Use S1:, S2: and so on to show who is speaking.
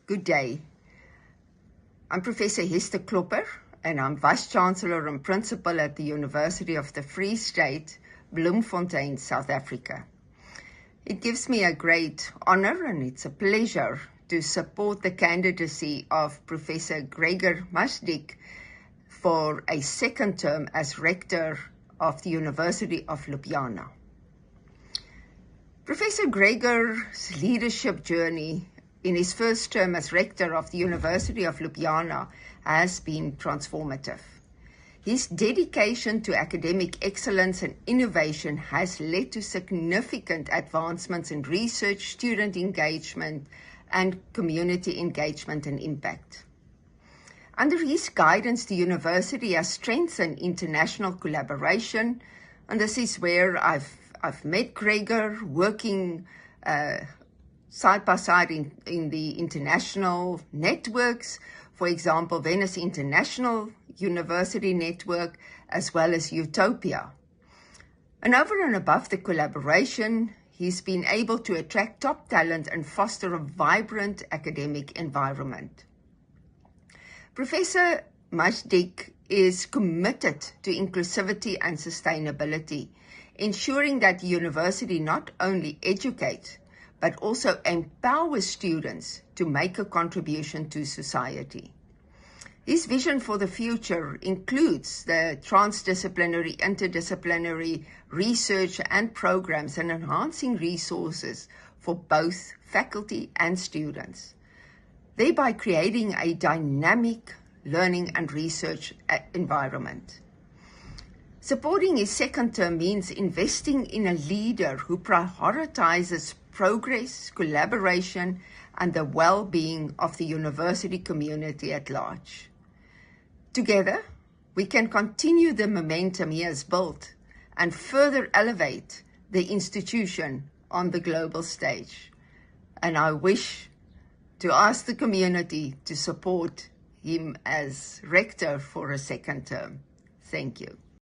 S1: Good day. I'm Professor Hester Klopper, and I'm Vice-Chancellor and Principal at the University of the Free State, Bloemfontein, South Africa. It gives me a great honor and it's a pleasure to support the candidacy of Professor Gregor Maschdik for a second term as Rector of the University of Ljubljana. Professor Gregor's leadership journey in his first term as Rector of the University of Ljubljana has been transformative. His dedication to academic excellence and innovation has led to significant advancements in research, student engagement, and community engagement and impact. Under his guidance, the university has strengthened international collaboration, and this is where I've met Gregor working side by side in the international networks, for example, Venice International University Network, as well as Utopia. And over and above the collaboration, he's been able to attract top talent and foster a vibrant academic environment. Professor Maschdik is committed to inclusivity and sustainability, ensuring that the university not only educates, but also empowers students to make a contribution to society. His vision for the future includes the transdisciplinary, interdisciplinary research and programs and enhancing resources for both faculty and students, thereby creating a dynamic learning and research environment. Supporting his second term means investing in a leader who prioritizes progress, collaboration, and the well-being of the university community at large. Together, we can continue the momentum he has built and further elevate the institution on the global stage. And I wish to ask the community to support him as Rector for a second term. Thank you.